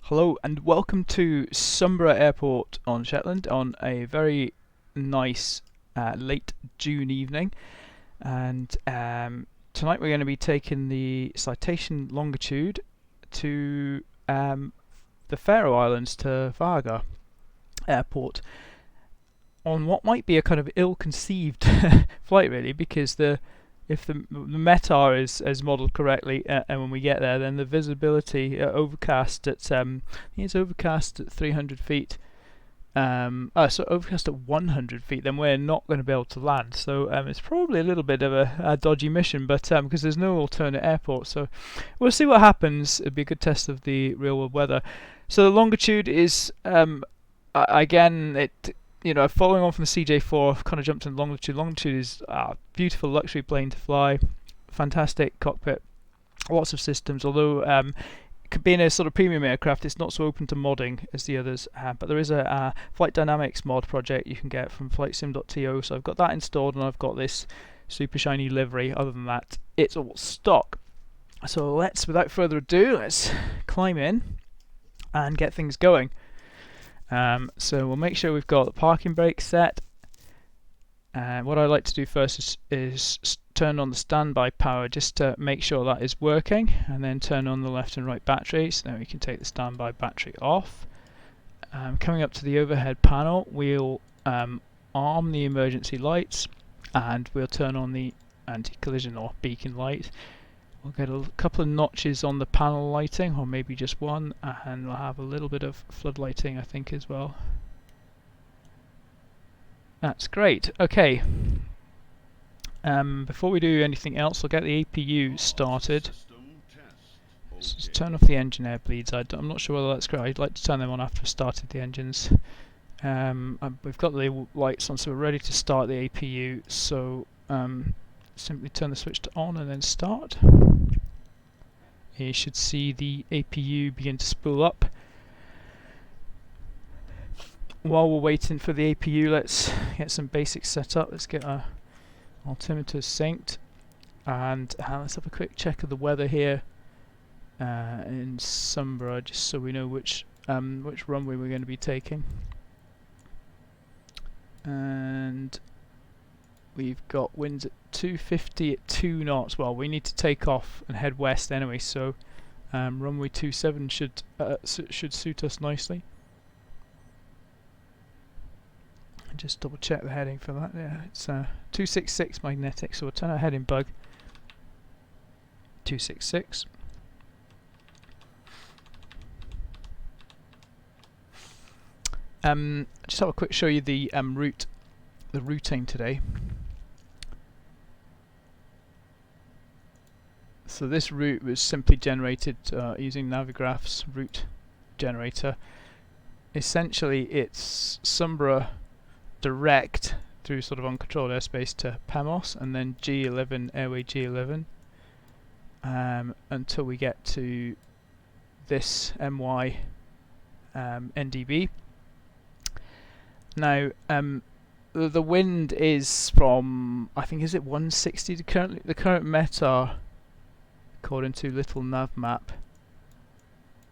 Hello and welcome to Sumburgh Airport on Shetland on a very nice late June evening, and tonight we're going to be taking the Citation Longitude to the Faroe Islands, to Vagar Airport, on what might be a kind of ill-conceived flight really, because if the METAR is modelled correctly, and when we get there, then the visibility overcast at I think it's overcast at 300 feet. So overcast at 100 feet, then we're not going to be able to land. So it's probably a little bit of a dodgy mission, but because there's no alternate airport, so we'll see what happens. It'll be a good test of the real world weather. So the longitude is again following on from the CJ4, I've kind of jumped into Longitude. Longitude is a beautiful luxury plane to fly, fantastic cockpit, lots of systems, although being a sort of premium aircraft, it's not so open to modding as the others, but there is a Flight Dynamics mod project you can get from flightsim.to, so I've got that installed and I've got this super shiny livery. Other than that, it's all stock. So without further ado, let's climb in and get things going. So we'll make sure we've got the parking brake set. What I like to do first is turn on the standby power just to make sure that is working, and then turn on the left and right batteries. Then we can take the standby battery off. Coming up to the overhead panel, we'll arm the emergency lights, and we'll turn on the anti-collision or beacon light. We'll get a couple of notches on the panel lighting, or maybe just one, and we'll have a little bit of flood lighting, I think, as well. That's great. Okay. Before we do anything else, I'll get the APU started. Just turn off the engine air bleeds. I'm not sure whether that's correct. I'd like to turn them on after I've started the engines. We've got the lights on, so we're ready to start the APU. So simply turn the switch to on and then start. You should see the APU begin to spool up. While we're waiting for the APU, let's get some basics set up. Let's get our altimeter synced, and let's have a quick check of the weather here in Sumburgh, just so we know which runway we're going to be taking. And we've got winds at 250 at 2 knots. Well, we need to take off and head west anyway, so runway 27 should suit us nicely. And just double check the heading for that. Yeah, it's 266 magnetic, so we'll turn our heading bug 266. Just have a quick show you the routing today. So this route was simply generated using Navigraph's route generator. Essentially, it's Sumburgh direct through sort of uncontrolled airspace to Pemos, and then G11, Airway G11, until we get to this MY NDB. Now, the wind is from, I think, is it 160? The current METAR, according to Little Nav Map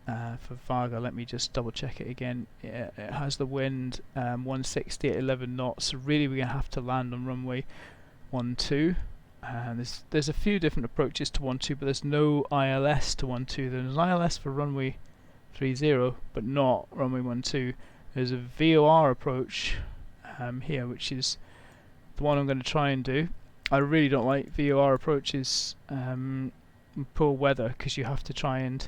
for Vagar, let me just double check it again. It has the wind 160 at 11 knots. So really, we're gonna have to land on runway 12. There's a few different approaches to 12, but there's no ILS to 12. There's an ILS for runway 30, but not runway 12. There's a VOR approach here, which is the one I'm going to try and do. I really don't like VOR approaches in poor weather, because you have to try and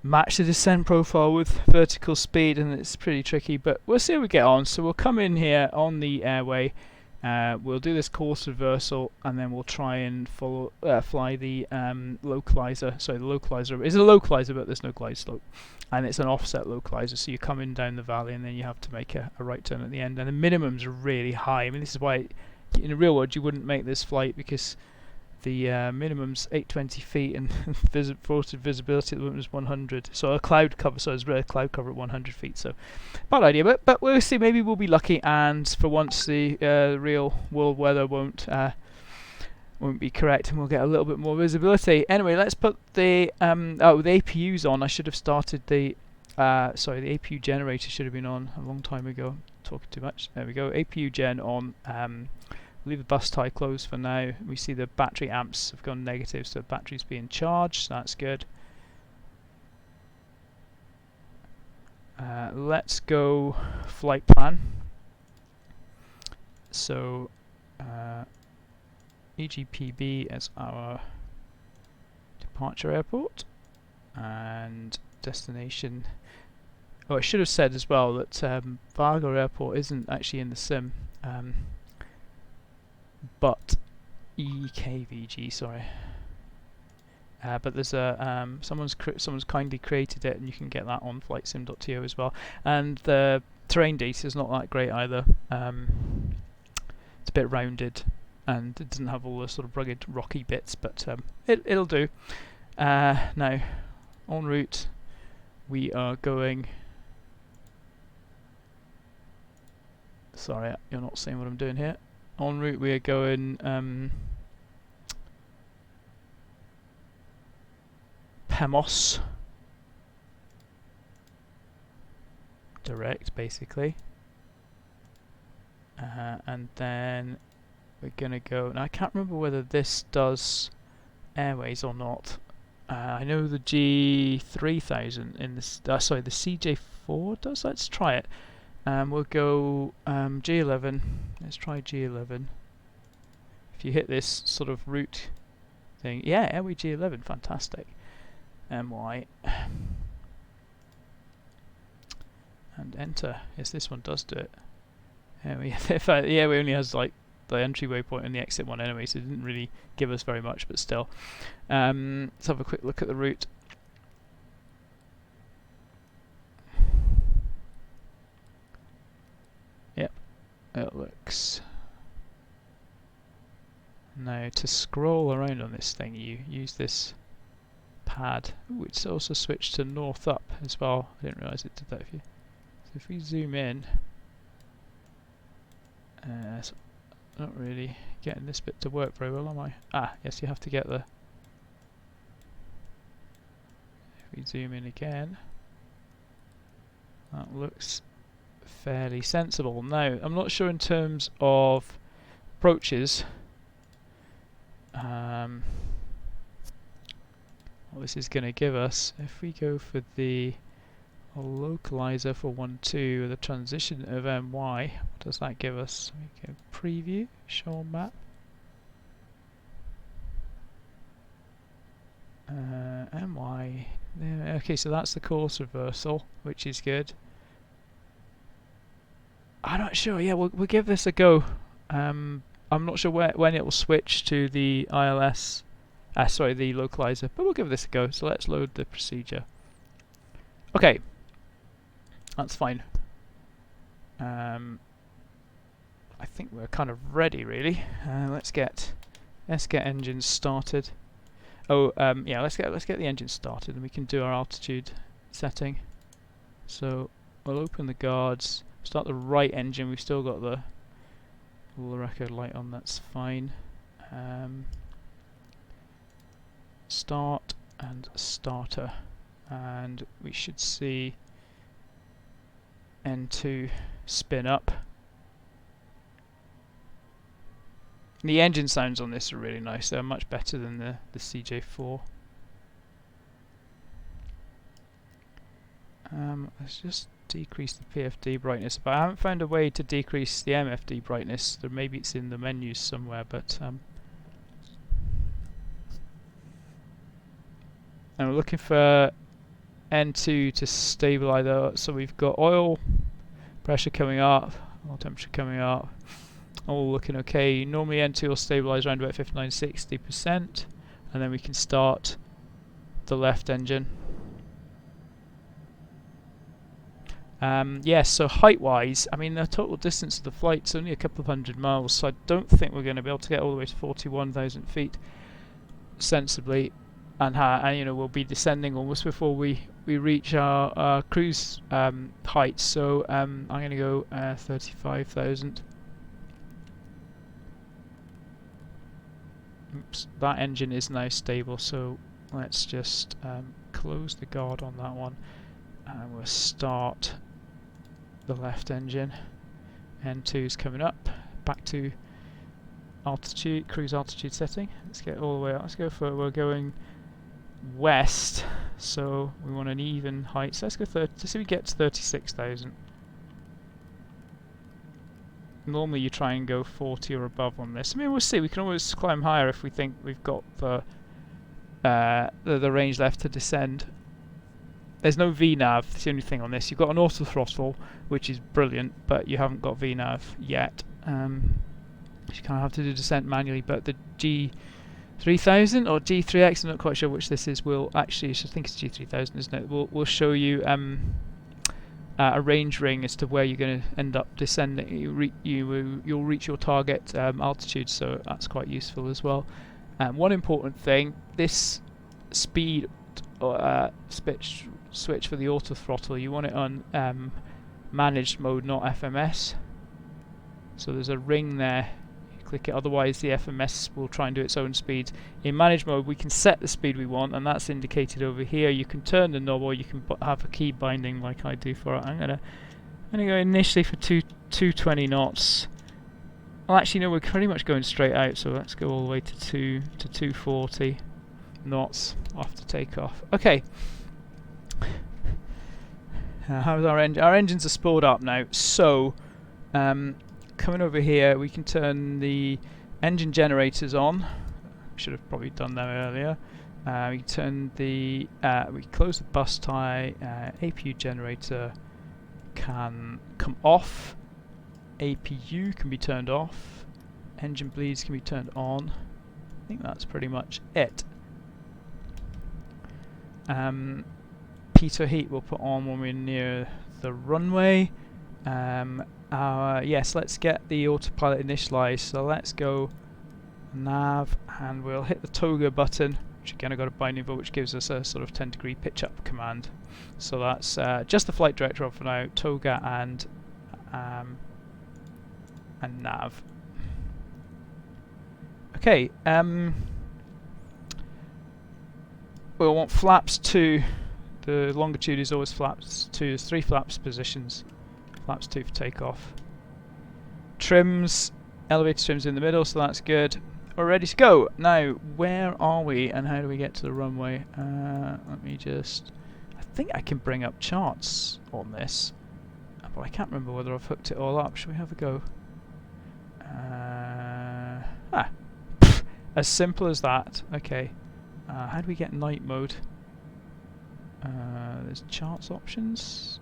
match the descent profile with vertical speed, and it's pretty tricky, but we'll see how we get on. So we'll come in here on the airway, we'll do this course reversal, and then we'll try and fly the localiser. Sorry, the localiser is a localiser, but there's no glide slope, and it's an offset localiser, so you're coming down the valley and then you have to make a right turn at the end, and the minimums are really high. I mean, this is why in the real world you wouldn't make this flight, because the minimum's 820 feet and forward visibility at the moment is 100. So a cloud cover, so there's a cloud cover at 100 feet. So bad idea, but we'll see. Maybe we'll be lucky, and for once the real world weather won't be correct, and we'll get a little bit more visibility. Anyway, let's put the APUs on. I should have started the sorry, the APU generator should have been on a long time ago. Talking too much. There we go. APU gen on. Leave the bus tie closed for now. We see the battery amps have gone negative, so the battery's being charged. So that's good. Let's go flight plan. So EGPB as our departure airport and destination. Oh, I should have said as well that Vagar Airport isn't actually in the sim, but EKVG, sorry. But there's a someone's kindly created it, and you can get that on flightsim.to as well. And the terrain data is not that great either. It's a bit rounded, and it doesn't have all the sort of rugged, rocky bits, but it'll do. Now, en route, we are going. Sorry, you're not seeing what I'm doing here. En route, we are going. Pemos direct, basically, and then we're gonna go. Now I can't remember whether this does Airways or not. I know the G3000 in this. Sorry, the CJ4 does. Let's try it. We'll go G11. Let's try G11. If you hit this sort of route thing, yeah, Airway G11, fantastic. MY and enter. Yes, this one does do it. The Airway only has like the entry waypoint and the exit one anyway, so it didn't really give us very much, but still. Let's have a quick look at the route. Yep, it looks. Now to scroll around on this thing, you use this pad. Ooh, it's also switched to north up as well. I didn't realise it did that. So if we zoom in, so not really getting this bit to work very well, am I? Ah, yes, you have to get the. If we zoom in again, that looks fairly sensible. Now, I'm not sure in terms of approaches. What this is going to give us, if we go for the localiser for 1.2 with a transition of MY, what does that give us? We go preview, show map. MY, there. Okay, so that's the course reversal, which is good. I'm not sure, yeah, we'll give this a go. I'm not sure when it will switch to the ILS. Sorry, the localiser, but we'll give this a go. So let's load the procedure. Okay, that's fine. I think we're kind of ready, really. Let's get engines started. Oh, yeah, let's get the engine started, and we can do our altitude setting. So we'll open the guards, start the right engine. We've still got the record light on. That's fine. Start and starter, and we should see N2 spin up. The engine sounds on this are really nice. They're much better than the CJ4. Let's just decrease the PFD brightness, but I haven't found a way to decrease the MFD brightness. Maybe it's in the menus somewhere, but and we're looking for N2 to stabilize. So we've got oil pressure coming up, oil temperature coming up, all looking okay. Normally N2 will stabilize around about 59-60%, and then we can start the left engine. Yes, so height-wise, I mean the total distance of the flight's only a couple of 100 miles, so I don't think we're going to be able to get all the way to 41,000 feet sensibly. And you know, we'll be descending almost before we reach our cruise height. So I'm going to go 35,000. Oops, that engine is now stable. So let's just close the guard on that one. and we'll start the left engine. N2 is coming up, back to altitude, cruise altitude setting. Let's get all the way up. Let's go for, we're going west, so we want an even height. So let's go 30, to see if we get to 36,000. Normally you try and go 40 or above on this. I mean, we'll see. We can always climb higher if we think we've got the range left to descend. There's no vnav, that's the only thing on this. You've got an auto throttle, which is brilliant, but you haven't got vnav yet. You kind of have to do descent manually, but the G3000 or G3X, I'm not quite sure which this is, will actually, I think it's G3000, isn't it? Will show you a range ring as to where you're going to end up descending. You'll reach your target altitude, so that's quite useful as well. One important thing, this speed switch for the auto throttle, you want it on managed mode, not FMS. So there's a ring there. You click it, otherwise the FMS will try and do its own speed. In managed mode, we can set the speed we want, and that's indicated over here. You can turn the knob, or you can have a key binding like I do for it. I'm gonna go initially for 220 knots. Well, actually, no, we're pretty much going straight out, so let's go all the way to 240 knots after takeoff. Okay. How's our engine? Our engines are spooled up now, so coming over here, we can turn the engine generators on. Should have probably done that earlier. We turn the we close the bus tie. APU generator can come off. APU can be turned off. Engine bleeds can be turned on. I think that's pretty much it. Pitot heat we'll put on when we're near the runway. Yes, let's get the autopilot initialized. So let's go nav, and we'll hit the toga button, which again I've got a binding for, which gives us a sort of 10-degree pitch up command. So that's just the flight director on for now, toga and nav. Okay, we'll want flaps 2. The longitude is always flaps 2. There's 3 flaps positions. Flaps 2 for takeoff. Trims, elevator trims in the middle, so that's good. We're ready to go. Now, where are we and how do we get to the runway? Let me just... I think I can bring up charts on this, but I can't remember whether I've hooked it all up. Shall we have a go? As simple as that. Okay. How do we get night mode? There's charts options.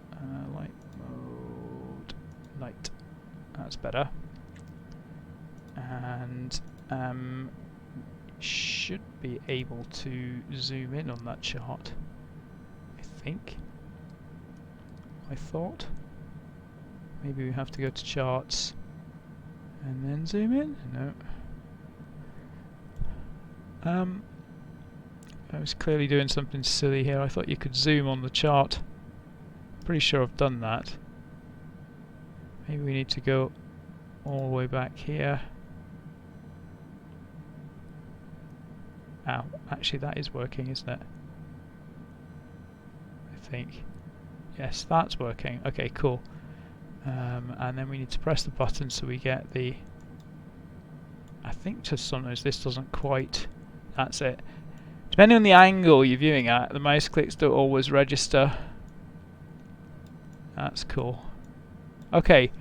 Light mode. Night. That's better. And should be able to zoom in on that chart. I think. I thought. Maybe we have to go to charts and then zoom in? No. I was clearly doing something silly here. I thought you could zoom on the chart. Pretty sure I've done that. Maybe we need to go all the way back here. Ow, actually that is working, isn't it? I think. Yes, that's working. Okay, cool. And then we need to press the button so we get the... I think just sometimes this doesn't quite... That's it. Depending on the angle you're viewing at, the mouse clicks don't always register. That's cool. Okay.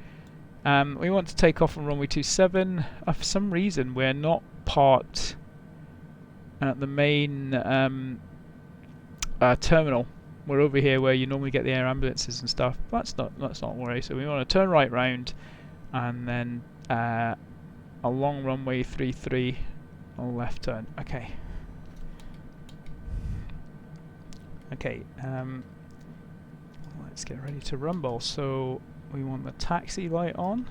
We want to take off on runway 27. For some reason we're not parked at the main terminal. We're over here where you normally get the air ambulances and stuff. Let's not worry. So we want to turn right round and then along runway 33 on left turn. Okay. Okay. Let's get ready to rumble. So we want the taxi light on.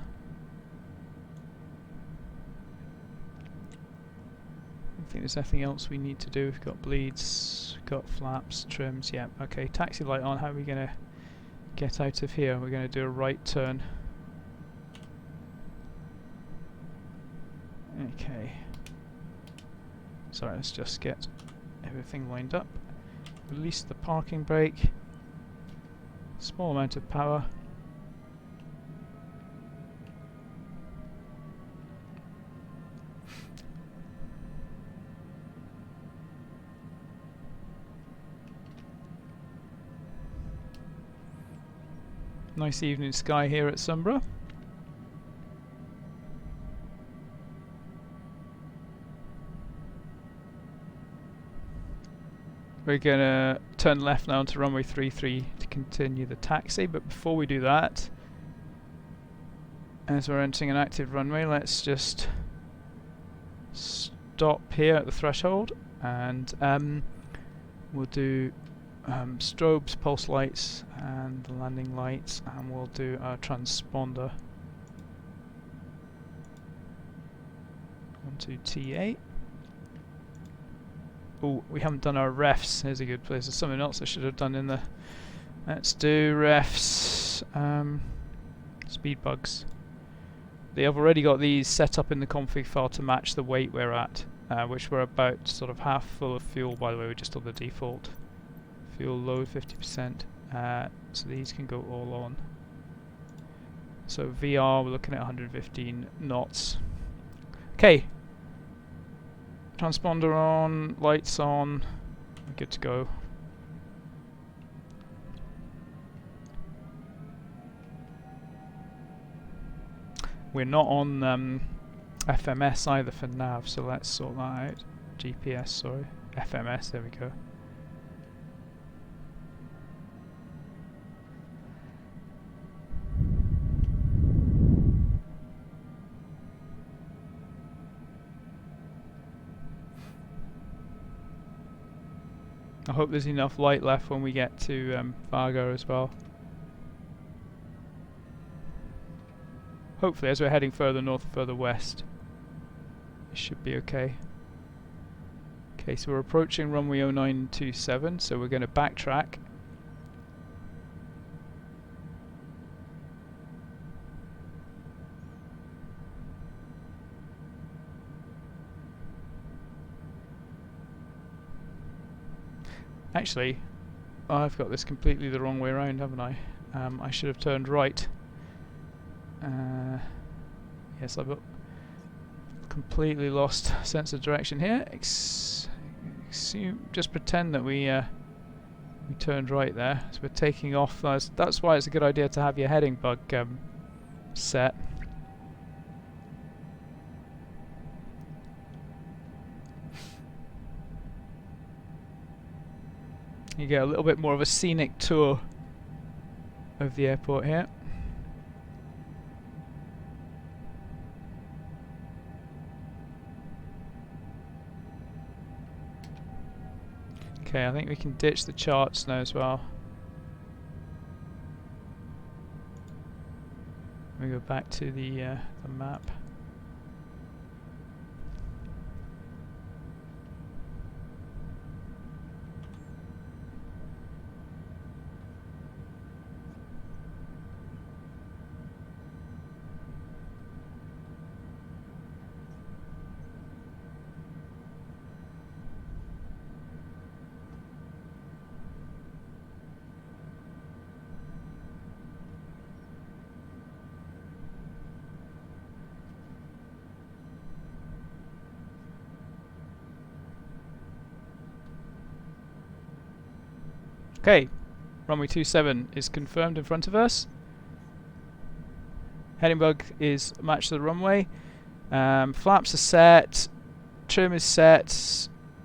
I don't think there's anything else we need to do. We've got bleeds, we've got flaps, trims, yeah. Okay, taxi light on. How are we going to get out of here? We're going to do a right turn. Okay. Sorry, let's just get everything lined up. Release the parking brake. Small amount of power. Nice evening sky here at Sumburgh. We're going to turn left now onto runway 33 to continue the taxi, but before we do that, as we're entering an active runway, let's just stop here at the threshold and we'll do strobes, pulse lights and the landing lights, and we'll do our transponder onto T8. Oh, we haven't done our refs. Here's a good place. There's something else I should have done in the... Let's do refs. Speed bugs. They have already got these set up in the config file to match the weight we're at, which we're about sort of half full of fuel, by the way. We're just on the default. Fuel load 50%. So these can go all on. So VR, we're looking at 115 knots. Okay. Transponder on, lights on, we're good to go. We're not on FMS either for nav, so let's sort that out. GPS, sorry. FMS, there we go. I hope there's enough light left when we get to Vagar as well. Hopefully, as we're heading further north, further west, it should be okay. Okay, so we're approaching runway 0927, so we're going to backtrack. Actually, I've got this completely the wrong way around, haven't I? I should have turned right. Yes, I've got completely lost sense of direction here. Just pretend that we turned right there. So we're taking off. That's why it's a good idea to have your heading bug set. You get a little bit more of a scenic tour of the airport here. Okay, I think we can ditch the charts now as well. We go back to the map. Okay, runway 27 is confirmed in front of us. Heading bug is matched to the runway. Flaps are set, trim is set,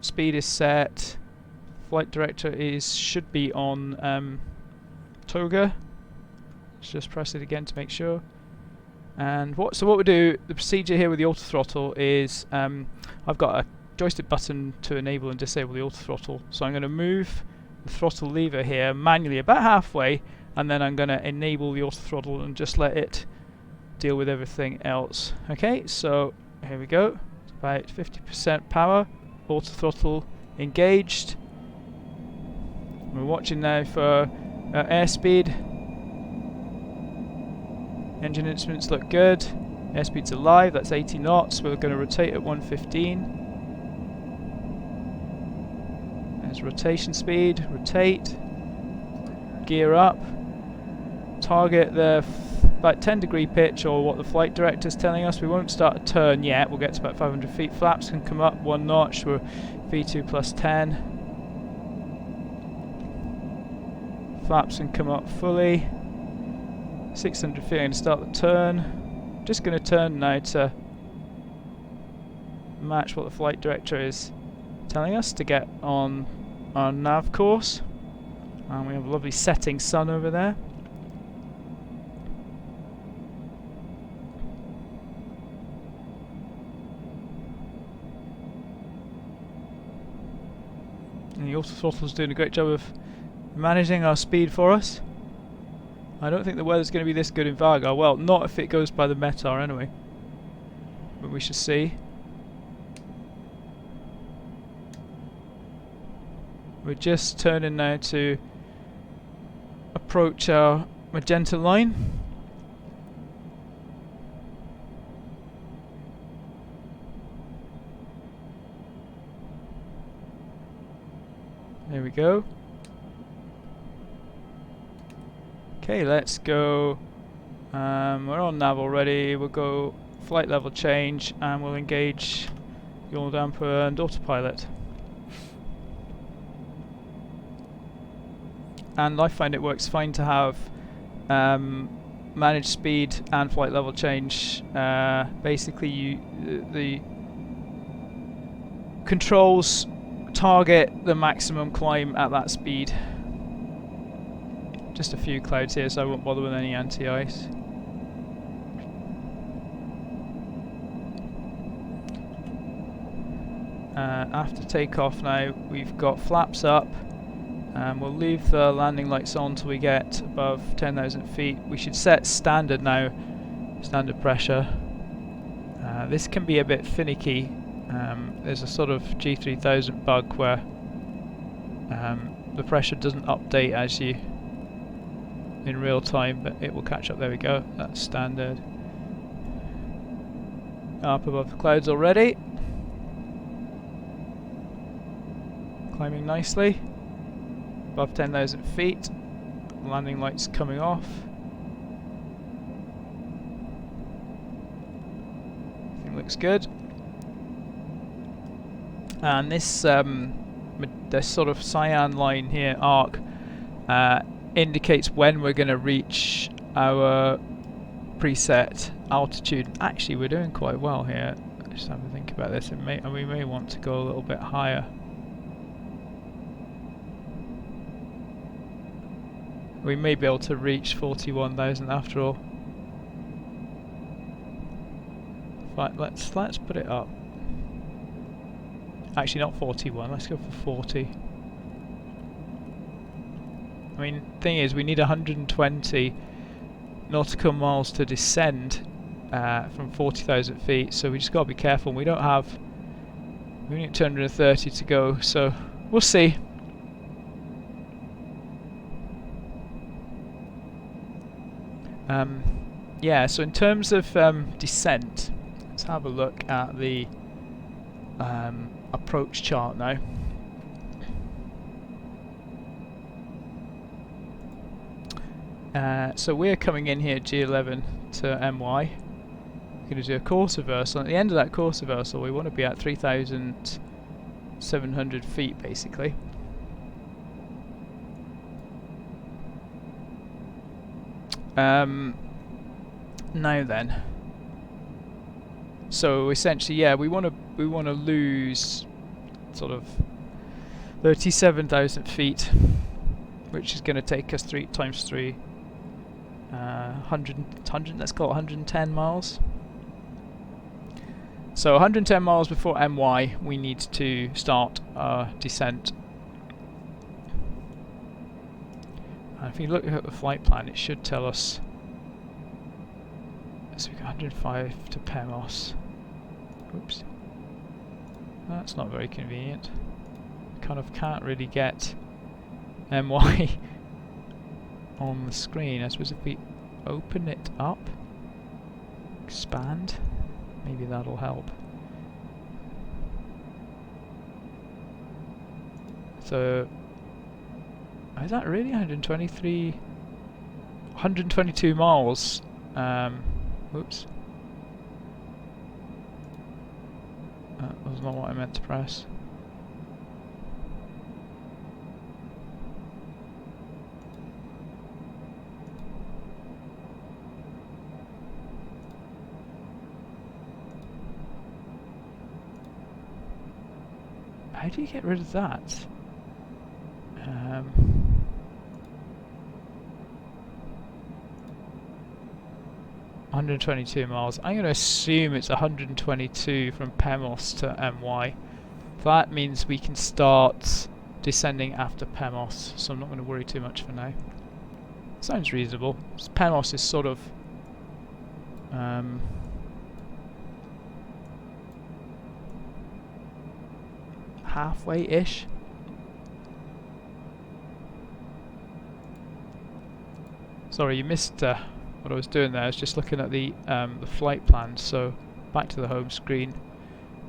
speed is set. Flight director should be on toga. Let's just press it again to make sure. And what we do, the procedure here with the auto throttle is I've got a joystick button to enable and disable the auto throttle. So I'm going to move the throttle lever here manually about halfway, and then I'm going to enable the auto throttle and just let it deal with everything else. Okay, so here we go. It's about 50% power, auto throttle engaged. We're watching now for airspeed. Engine instruments look good. Airspeed's alive, that's 80 knots. We're going to rotate at 115. There's rotation speed, rotate, gear up. target the about 10-degree pitch, or what the flight director is telling us. We won't start a turn yet. We'll get to about 500 feet. Flaps can come up 1 notch. We're V2 plus 10. Flaps can come up fully. 600 feet. I'm going to start the turn. Just going to turn now to match what the flight director is telling us to get on our nav course. And we have a lovely setting sun over there. And the autothrottle's doing a great job of managing our speed for us. I don't think the weather's going to be this good in Vagar. Well, not if it goes by the METAR anyway. But we shall see. We're just turning now to approach our magenta line. There we go. Okay, let's go. We're on nav already. We'll go flight level change and we'll engage yaw damper and autopilot. And I find it works fine to have managed speed and flight level change. Basically, the controls target the maximum climb at that speed. Just a few clouds here, so I won't bother with any anti-ice. After takeoff now, we've got flaps up. We'll leave the landing lights on till we get above 10,000 feet. We should set standard now, standard pressure. This can be a bit finicky. There's a sort of G3000 bug where the pressure doesn't update as you in real time, but it will catch up. There we go, that's standard. Up above the clouds already. Climbing nicely. Above 10,000 feet. Landing lights coming off. Everything looks good. And this sort of cyan line here, arc, indicates when we're going to reach our preset altitude. Actually, we're doing quite well here. Just have to think about this. We may want to go a little bit higher. We may be able to reach 41,000 after all. Right, let's put it up. Actually, not 41. Let's go for 40. I mean, thing is, we need 120 nautical miles to descend from 40,000 feet, so we just got to be careful. We don't have. We need 230 to go, so we'll see. Yeah, so in terms of descent, let's have a look at the approach chart now. So we're coming in here G11 to MY. We're going to do a course reversal. At the end of that course reversal, we want to be at 3,700 feet basically. Now then, so essentially, yeah, we want to lose sort of 37,000 feet, which is going to take us 3 times 3, 100. Let's call it 110 miles. So 110 miles before MY, we need to start our descent. And if you look at the flight plan, it should tell us. So we got 105 to Pemos. Oops. That's not very convenient. Kind of can't really get MY on the screen. I suppose if we open it up, expand, maybe that'll help. So is that really 123? 122 miles. Whoops. That was not what I meant to press. How do you get rid of that? 122 miles. I'm going to assume it's 122 from Pemos to MY. That means we can start descending after Pemos, so I'm not going to worry too much for now. Sounds reasonable. Pemos is sort of halfway-ish. Sorry, you missed what I was doing there. I was just looking at the flight plan. So back to the home screen,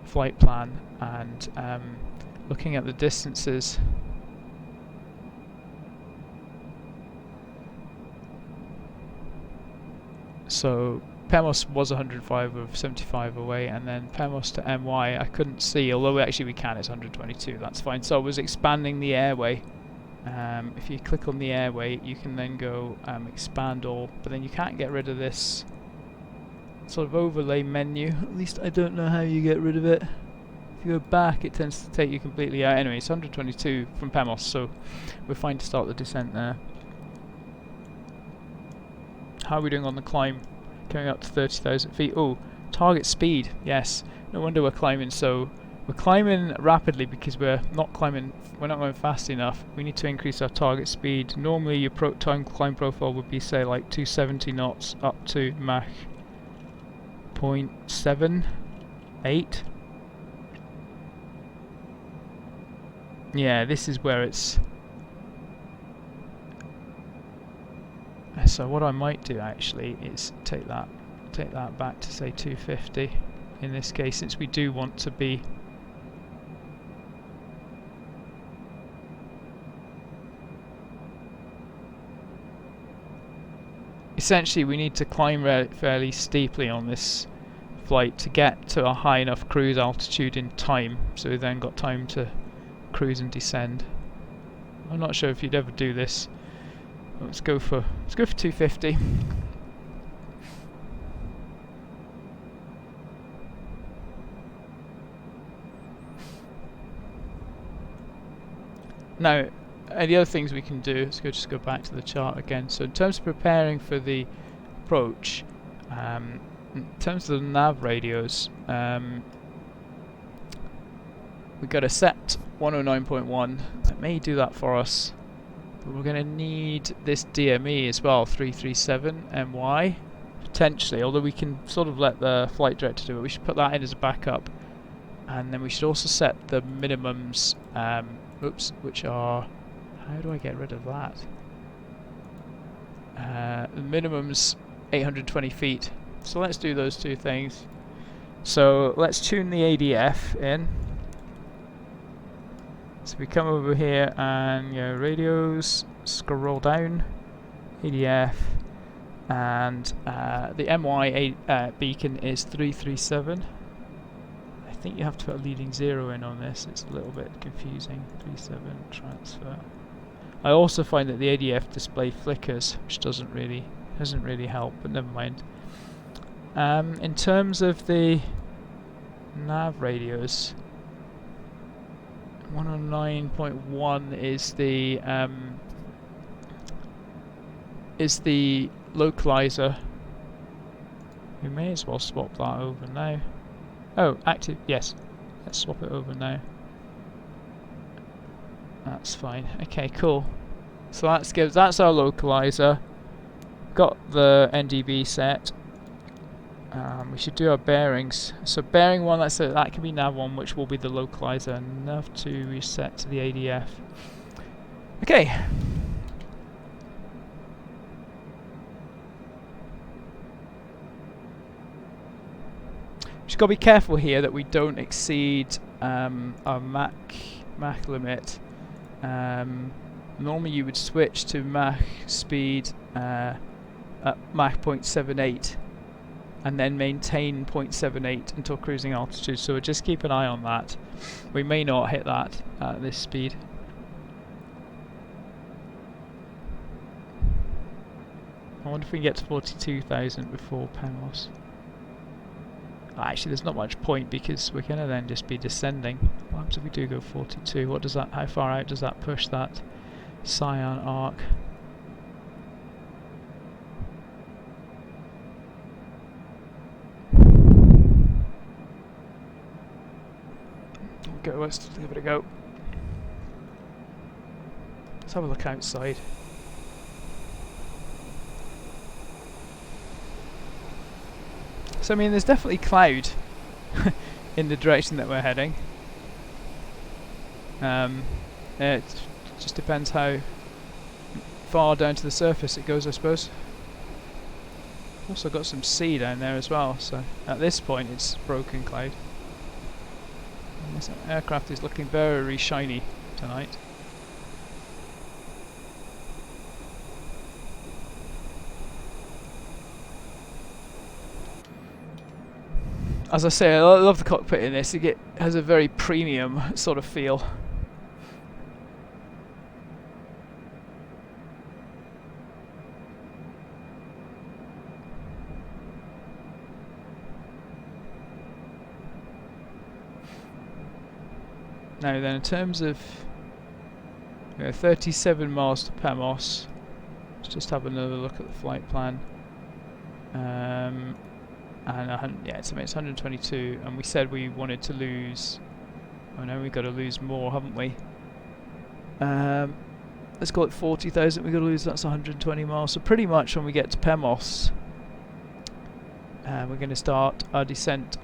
flight plan, and looking at the distances. So Pemos was 105 of 75 away, and then Pemos to MY I couldn't see, although actually we can, it's 122, that's fine. So I was expanding the airway. If you click on the airway, you can then go expand all, but then you can't get rid of this sort of overlay menu. At least I don't know how you get rid of it. If you go back, it tends to take you completely out. Anyway, it's 122 from Pemos, so we're fine to start the descent there. How are we doing on the climb? Coming up to 30,000 feet. Oh, target speed. Yes. No wonder we're climbing. So we're climbing rapidly because we're not going fast enough. We need to increase our target speed. Normally your time climb profile would be, say, like 270 knots up to Mach 0.78. Yeah, this is where it's... So what I might do actually is take that back to, say, 250 in this case, since we do want to be essentially we need to climb fairly steeply on this flight to get to a high enough cruise altitude in time, so we've then got time to cruise and descend. I'm not sure if you'd ever do this. Let's go for 250. Now, the other things we can do, let's just go back to the chart again. So in terms of preparing for the approach, in terms of the nav radios, we've got a set 109.1 that may do that for us. We're going to need this DME as well, 337 MY, potentially, although we can sort of let the flight director do it. We should put that in as a backup. And then we should also set the minimums, which are... How do I get rid of that? The minimum's 820 feet. So let's do those two things. So let's tune the ADF in. So we come over here and radios, scroll down, ADF, and the MY beacon is 337. I think you have to put a leading 0 in on this, it's a little bit confusing. 37 transfer. I also find that the ADF display flickers, which doesn't really help, but never mind. In terms of the nav radios, 109.1 is the localiser. We may as well swap that over now. Oh, active, yes. Let's swap it over now. That's fine. Okay, cool. So that's our localiser. Got the NDB set. We should do our bearings. So bearing 1, that can be nav 1, which will be the localiser, and nav 2 reset to the ADF. Okay. Just got to be careful here that we don't exceed our Mach limit. Normally you would switch to Mach speed at Mach 0.78 and then maintain 0.78 until cruising altitude, so just keep an eye on that. We may not hit that at this speed. I wonder if we can get to 42,000 before PEMOS. Actually, there's not much point because we're going to then just be descending. What happens if we do go 42? What does that? How far out does that push that Scion arc? Go, let's give it a go. Let's have a look outside. So I mean, there's definitely cloud in the direction that we're heading. It just depends how far down to the surface it goes, I suppose. Also got some sea down there as well, so at this point it's broken cloud. And this aircraft is looking very shiny tonight. As I say, I love the cockpit in this. It has a very premium sort of feel. Now then, in terms of 37 miles to PEMOS, let's just have another look at the flight plan. And yeah, it's 122, and we said we wanted to lose. Oh no, we've got to lose more, haven't we? Let's call it 40,000. We've got to lose. That's 120 miles. So pretty much when we get to PEMOS, we're going to start our descent.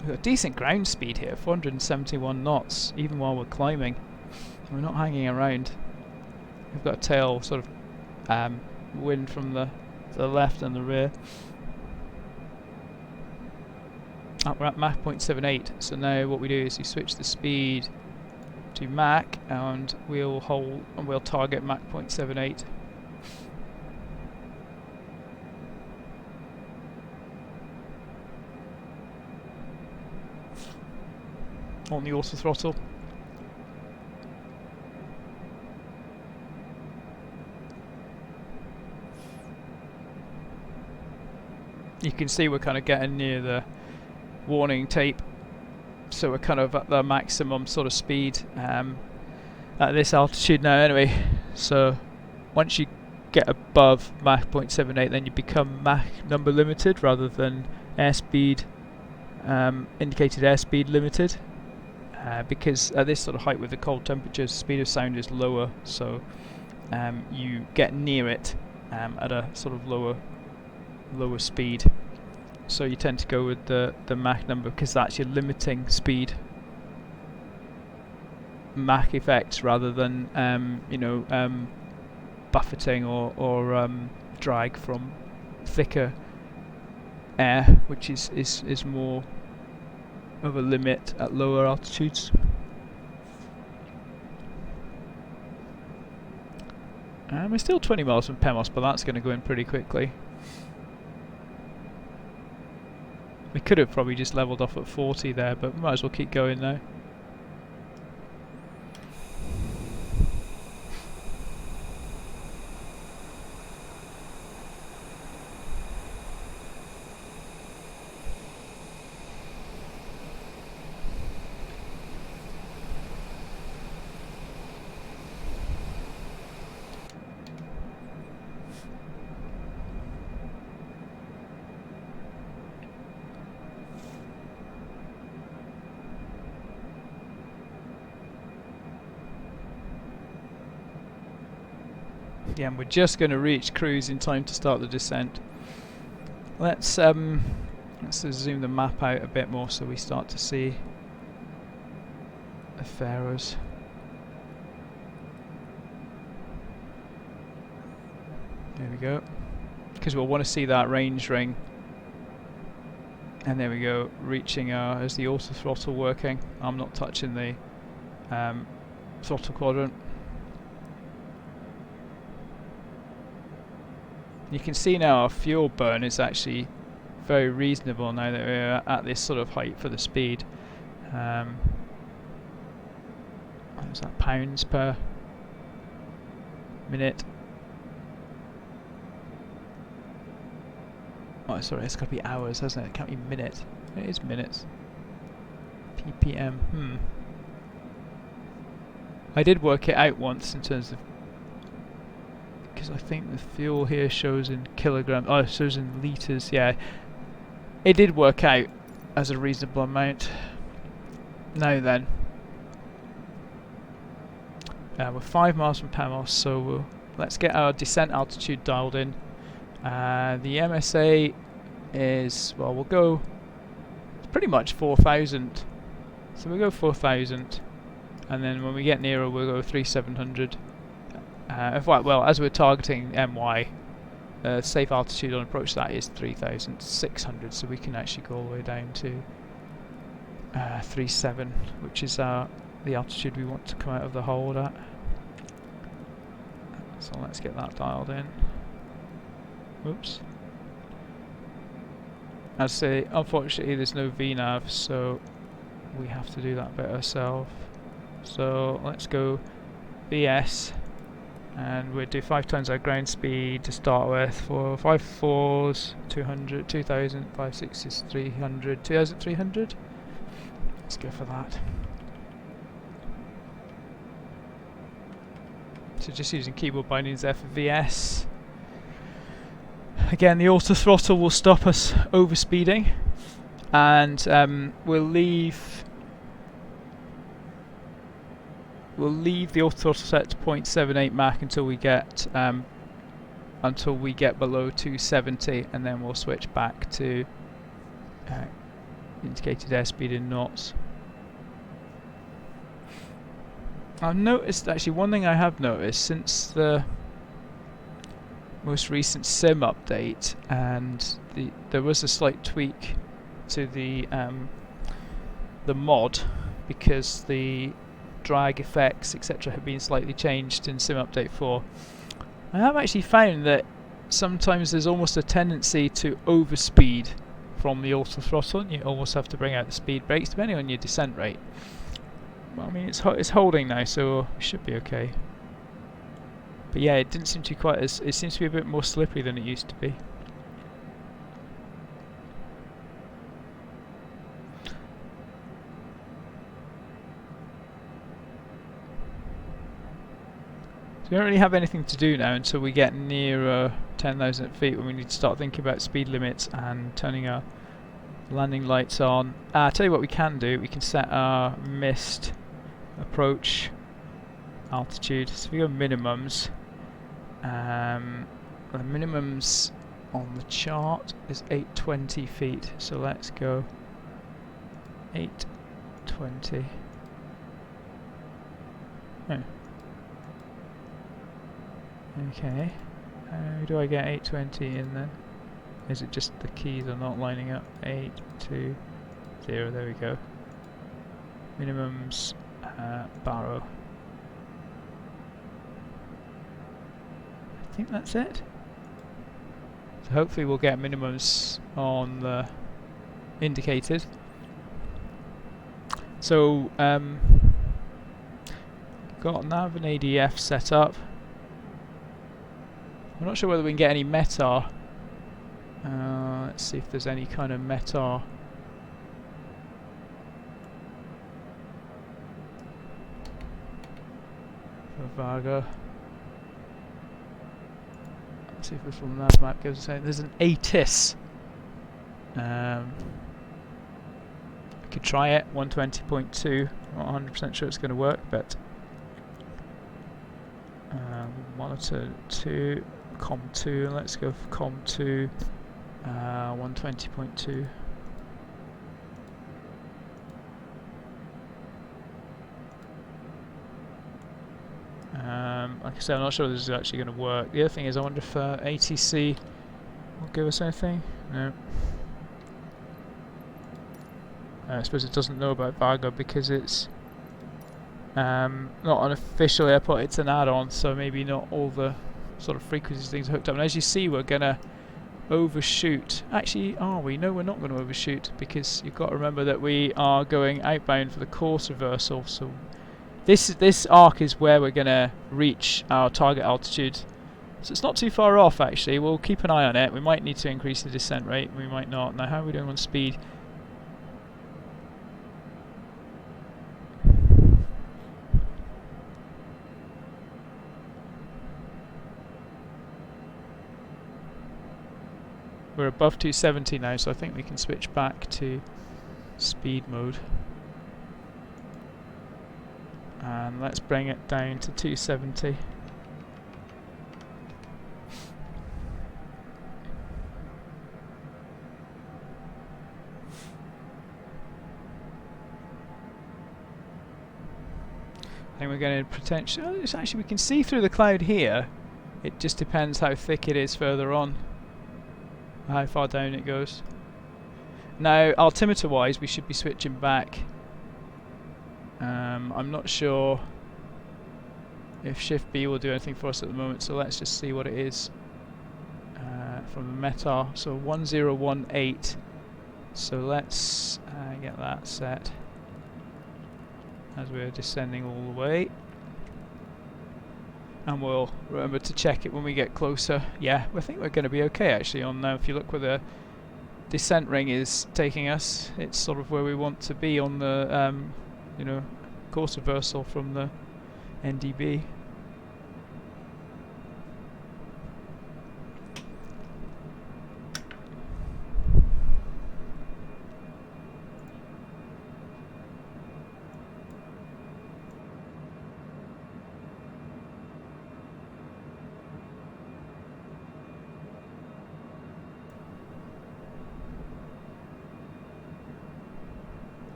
We've got decent ground speed here, 471 knots, even while we're climbing. We're not hanging around. We've got a tail sort of wind from the left and the rear. We're at Mach 0.78, so now what we do is we switch the speed to Mach, and we'll hold and we'll target Mach 0.78. On the auto throttle. You can see we're kind of getting near the warning tape, so we're kind of at the maximum sort of speed at this altitude now anyway. So once you get above Mach 0.78, then you become Mach number limited rather than airspeed indicated airspeed limited. Because at this sort of height with the cold temperatures, speed of sound is lower, so you get near it at a sort of lower speed. So you tend to go with the Mach number because that's your limiting speed. Mach effects rather than buffeting or drag from thicker air, which is more of a limit at lower altitudes. We're still 20 miles from PEMOS, but that's going to go in pretty quickly. We could have probably just leveled off at 40 there, but we might as well keep going now. Yeah, and we're just going to reach cruise in time to start the descent. Let's zoom the map out a bit more so we start to see the Faroes. There we go. Because we'll want to see that range ring And there we go, reaching is the auto throttle working. I'm not touching the throttle quadrant. You can see now our fuel burn is actually very reasonable now that we're at this sort of height for the speed. What's that, pounds per minute? Oh, sorry, it's got to be hours, hasn't it? It can't be minutes. It is minutes. ppm. I did work it out once in terms of, because I think the fuel here shows in kilograms. Oh, it shows in litres. Yeah, it did work out as a reasonable amount. Now then, we're 5 miles from Pamos, so let's get our descent altitude dialed in. The MSA is, well, we'll go, it's pretty much 4,000. So we'll go 4,000, and then when we get nearer, we'll go 3,700. Well, as we're targeting MY, safe altitude on approach that is 3,600, so we can actually go all the way down to 3,700, which is the altitude we want to come out of the hold at. So let's get that dialed in. Oops. As I say, unfortunately there's no vnav, so we have to do that bit ourselves. So let's go VS, and we'll do 5 times our ground speed to start with. For 5 4s, 200, 2,000, 5 6s, 300, 2,300. Let's go for that. So just using keyboard bindings there for VS. Again, the auto throttle will stop us overspeeding, and we'll leave the auto throttle set to 0.78 Mach until we get below 270, and then we'll switch back to indicated airspeed in knots. I've noticed, actually, one thing I have noticed since the most recent sim update, and there was a slight tweak to the mod, because the drag effects etc have been slightly changed in sim update 4. I have actually found that sometimes there's almost a tendency to overspeed from the auto throttle, and you almost have to bring out the speed brakes depending on your descent rate. Well, I mean, it's holding now, so it should be okay. But yeah, it didn't seem to be quite as, it seems to be a bit more slippery than it used to be. So we don't really have anything to do now until we get nearer 10,000 feet, when we need to start thinking about speed limits and turning our landing lights on. I'll tell you what we can do. We can set our missed approach altitude. So if we go minimums, the minimums on the chart is 820 feet. So let's go 820. Oh. Okay. How do I get 820 in then? Is it just the keys are not lining up? 820. There we go. Minimums, Barrow. I think that's it. So hopefully we'll get minimums on the indicated. So got nav and ADF set up. I'm not sure whether we can get any METAR. Let's see if there's any kind of METAR. For Vagar. Let's see if this little nav map gives us anything. There's an ATIS. I could try it, 120.2. Not 100% sure it's going to work, but monitor 2. COM2, let's go for COM2, 120.2. Like I said, I'm not sure this is actually going to work. The other thing is, I wonder if ATC will give us anything. No. I suppose it doesn't know about Vagar because it's not an official airport, it's an add-on, so maybe not all the sort of frequencies things are hooked up. And as you see, we're going to overshoot. Actually, are we? No, we're not going to overshoot, because you've got to remember that we are going outbound for the course reversal. So this arc is where we're going to reach our target altitude. So it's not too far off, actually. We'll keep an eye on it. We might need to increase the descent rate, we might not. Now, how are we doing on speed? We're above 270 now, so I think we can switch back to speed mode. And let's bring it down to 270. I think we're going to potentially... Oh, actually, we can see through the cloud here. It just depends how thick it is further on, how far down it goes. Now, altimeter wise, we should be switching back. I'm not sure if Shift B will do anything for us at the moment, so let's just see what it is from the METAR. So 1018. So let's get that set as we're descending all the way. And we'll remember to check it when we get closer. Yeah, I think we're going to be okay actually on now. If you look where the descent ring is taking us, it's sort of where we want to be on the you know, course reversal from the NDB.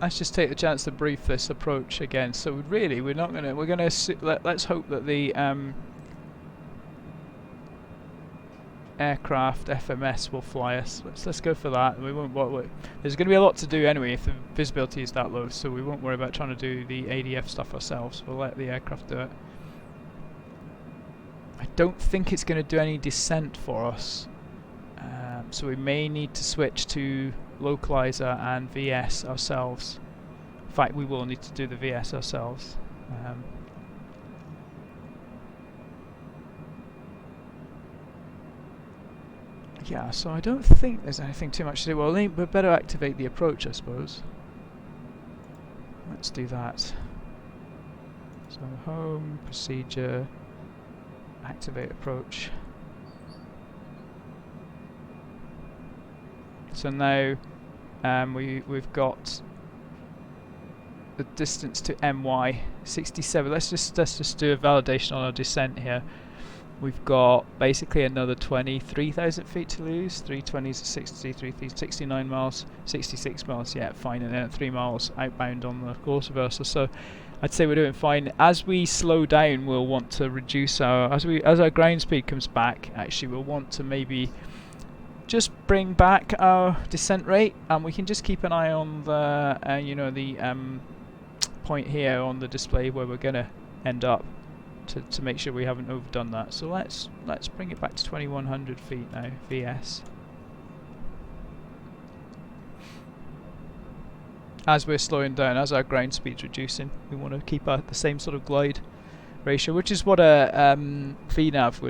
Let's just take the chance to brief this approach again. So really, we're not gonna. We're gonna. Let's hope that the aircraft FMS will fly us. Let's go for that. We won't. There's going to be a lot to do anyway if the visibility is that low. So we won't worry about trying to do the ADF stuff ourselves. We'll let the aircraft do it. I don't think it's going to do any descent for us. So we may need to switch to localiser and VS ourselves. In fact, we will need to do the VS ourselves. Yeah, so I don't think there's anything too much to do. Well, we better activate the approach, I suppose. Let's do that. So home, procedure, activate approach. So now we've got the distance to MY 67. Let's just do a validation on our descent here. We've got basically another 23,000 feet to lose. 320 is 69 miles, 66 miles. Yeah, fine. And then at 3 miles outbound on the course reversal. So I'd say we're doing fine. As we slow down, we'll want to reduce our as our ground speed comes back. Actually, we'll want to maybe just bring back our descent rate, and we can just keep an eye on the you know, the point here on the display where we're going to end up to make sure we haven't overdone that. So let's bring it back to 2100 feet now, VS. As we're slowing down, as our ground speed's reducing, we want to keep the same sort of glide ratio, which is what a vnav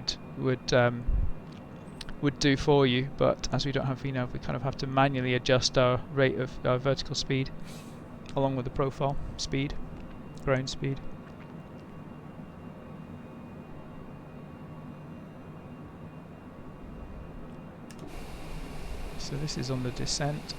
would do for you. But as we don't have vnav, we kind of have to manually adjust our rate of our vertical speed along with the profile speed, ground speed. So this is on the descent.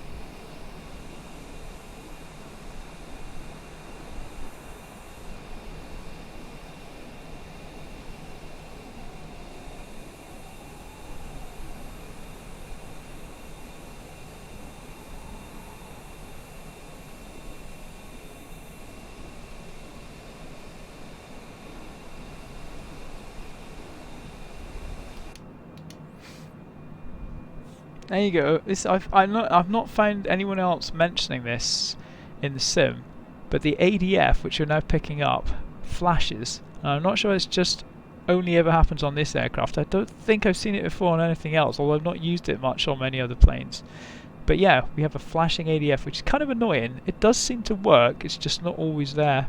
There you go. This I've not found anyone else mentioning this in the sim, but the ADF, which you're now picking up, flashes. And I'm not sure it's just only ever happens on this aircraft. I don't think I've seen it before on anything else, although I've not used it much on many other planes. But yeah, we have a flashing ADF, which is kind of annoying. It does seem to work, it's just not always there.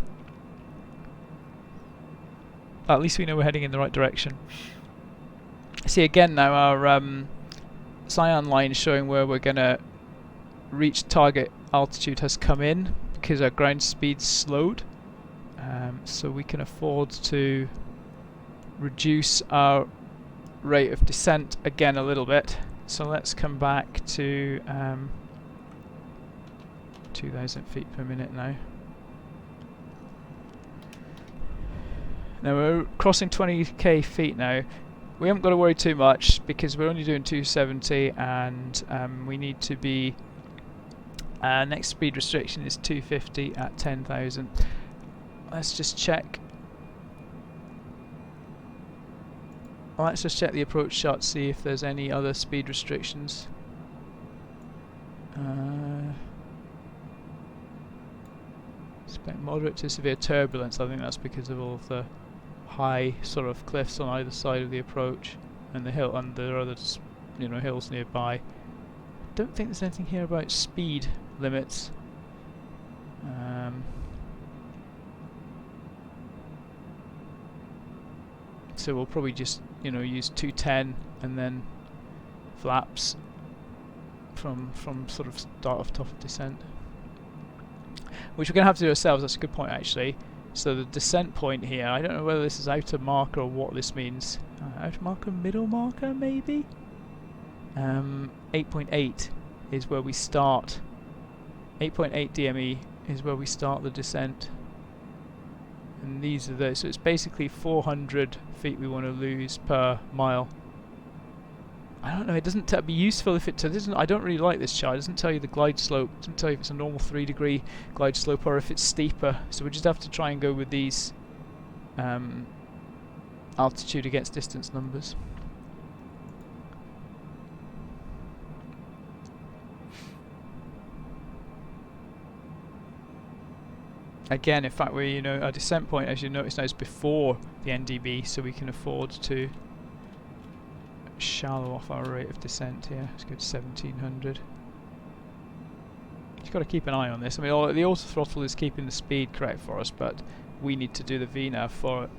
At least we know we're heading in the right direction. See again now our cyan line showing where we're going to reach target altitude has come in because our ground speed's slowed. So we can afford to reduce our rate of descent again a little bit. So let's come back to 2,000 feet per minute now. Now we're crossing 20k feet now. We haven't got to worry too much because we're only doing 270 and we need to be... next speed restriction is 250 at 10,000. Let's just check. Let's just check the approach shot, see if there's any other speed restrictions. Expect moderate to severe turbulence. I think that's because of all of the high sort of cliffs on either side of the approach, and the hill, and there are other, you know, hills nearby. Don't think there's anything here about speed limits. So we'll probably just, you know, use 210 and then flaps from sort of start off top of descent, which we're going to have to do ourselves. That's a good point actually. So the descent point here, I don't know whether this is outer marker or what this means. Outer marker, middle marker maybe? 8.8 is where we start. 8.8 DME is where we start the descent. And these are those, so it's basically 400 feet we want to lose per mile. I don't know, it doesn't be useful if it doesn't. I don't really like this chart. It doesn't tell you the glide slope. It doesn't tell you if it's a normal 3-degree glide slope or if it's steeper. So we just have to try and go with these altitude against distance numbers. Again, in fact, we, you know, our descent point, as you notice now, is before the NDB, so we can afford to shallow off our rate of descent here. Let's go to 1700. You've got to keep an eye on this. I mean, the auto throttle is keeping the speed correct for us, but we need to do the vnav for it.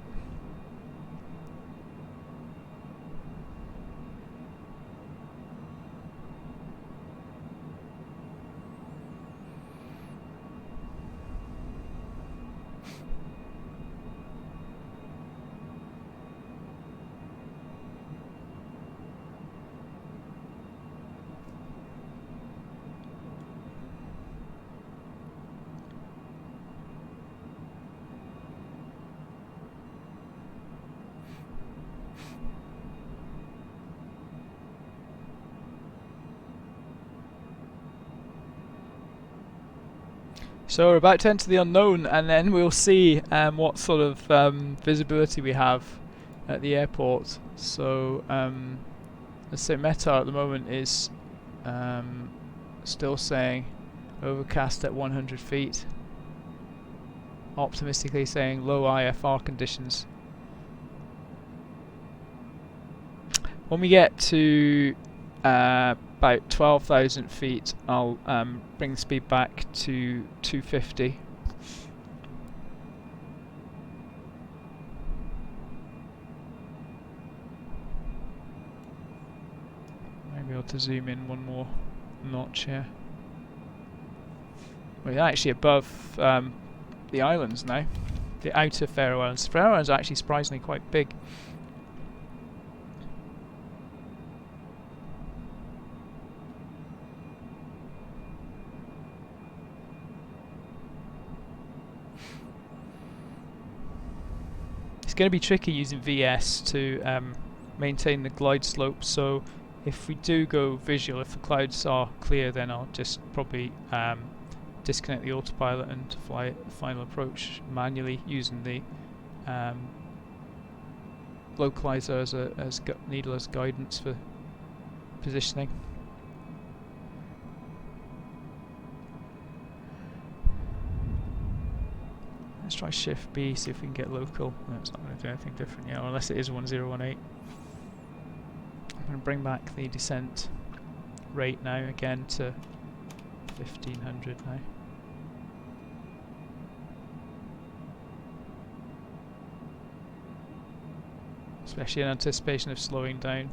So we're about to enter the unknown, and then we'll see what sort of visibility we have at the airport. So let's say METAR at the moment is still saying overcast at 100 feet. Optimistically saying low IFR conditions. When we get to about 12,000 feet, I'll bring the speed back to 250. Maybe I'll to zoom in one more notch here. We're actually above the islands now, the outer Faroe Islands. Faroe Islands are actually surprisingly quite big. It's going to be tricky using VS to maintain the glide slope, so if we do go visual, if the clouds are clear, then I'll just probably disconnect the autopilot and fly the final approach manually using the localiser as needle as guidance for positioning. Let's try Shift B, see if we can get local. No, it's not going to do anything different yet, unless it is 1018. I'm going to bring back the descent rate now again to 1500 now. Especially in anticipation of slowing down.